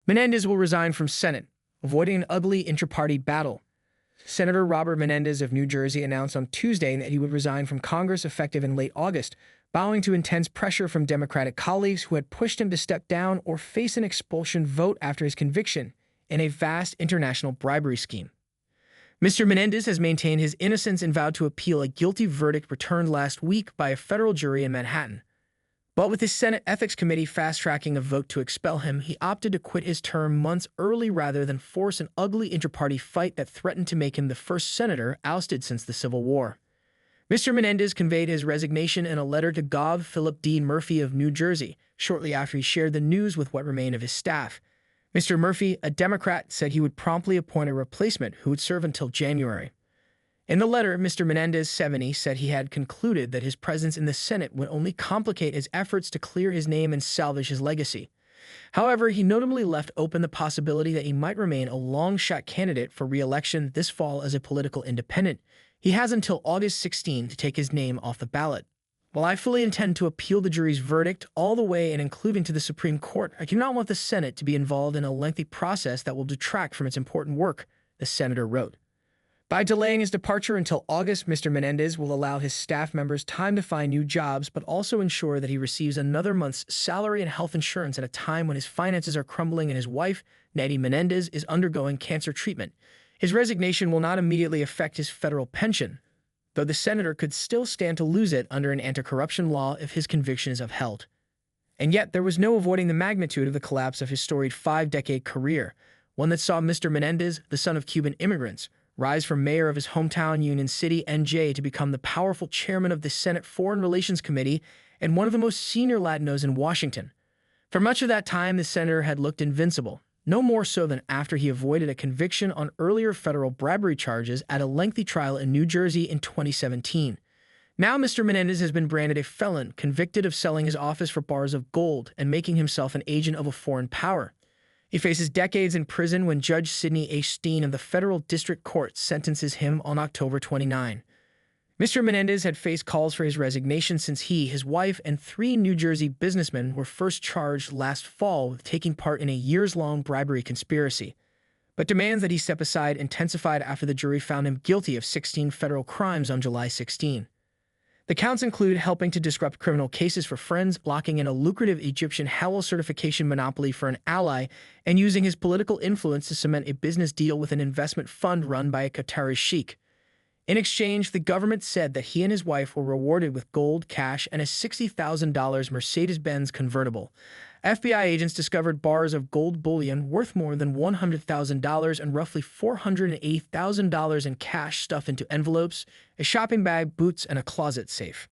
Menendez will resign from Senate, avoiding an ugly intra-party battle. Senator Robert Menendez of New Jersey announced on Tuesday that he would resign from Congress effective in late August, bowing to intense pressure from Democratic colleagues who had pushed him to step down or face an expulsion vote after his conviction in a vast international bribery scheme. Mr. Menendez has maintained his innocence and vowed to appeal a guilty verdict returned last week by a federal jury in Manhattan. But with his Senate Ethics Committee fast-tracking a vote to expel him, he opted to quit his term months early rather than force an ugly inter-party fight that threatened to make him the first senator ousted since the Civil War. Mr. Menendez conveyed his resignation in a letter to Gov. Philip D. Murphy of New Jersey, shortly after he shared the news with what remained of his staff. Mr. Murphy, a Democrat, said he would promptly appoint a replacement who would serve until January. In the letter, Mr. Menendez, 70, said he had concluded that his presence in the Senate would only complicate his efforts to clear his name and salvage his legacy. However, he notably left open the possibility that he might remain a long-shot candidate for re-election this fall as a political independent. He has until August 16 to take his name off the ballot. While I fully intend to appeal the jury's verdict all the way and including to the Supreme Court, I do not want the Senate to be involved in a lengthy process that will detract from its important work, the senator wrote. By delaying his departure until August, Mr. Menendez will allow his staff members time to find new jobs, but also ensure that he receives another month's salary and health insurance at a time when his finances are crumbling and his wife, Nettie Menendez, is undergoing cancer treatment. His resignation will not immediately affect his federal pension, though the senator could still stand to lose it under an anti-corruption law if his conviction is upheld. And yet, there was no avoiding the magnitude of the collapse of his storied 5-decade career, one that saw Mr. Menendez, the son of Cuban immigrants, rise from mayor of his hometown Union City, NJ, to become the powerful chairman of the Senate Foreign Relations Committee and one of the most senior Latinos in Washington. For much of that time, the senator had looked invincible, no more so than after he avoided a conviction on earlier federal bribery charges at a lengthy trial in New Jersey in 2017. Now Mr. Menendez has been branded a felon, convicted of selling his office for bars of gold and making himself an agent of a foreign power. He faces decades in prison when Judge Sidney H. Steen of the Federal District Court sentences him on October 29. Mr. Menendez had faced calls for his resignation since he, his wife, and 3 New Jersey businessmen were first charged last fall with taking part in a years-long bribery conspiracy. But demands that he step aside intensified after the jury found him guilty of 16 federal crimes on July 16. The counts include helping to disrupt criminal cases for friends, locking in a lucrative Egyptian halal certification monopoly for an ally, and using his political influence to cement a business deal with an investment fund run by a Qatari sheikh. In exchange, the government said that he and his wife were rewarded with gold, cash, and a $60,000 Mercedes-Benz convertible. FBI agents discovered bars of gold bullion worth more than $100,000 and roughly $480,000 in cash stuffed into envelopes, a shopping bag, boots, and a closet safe.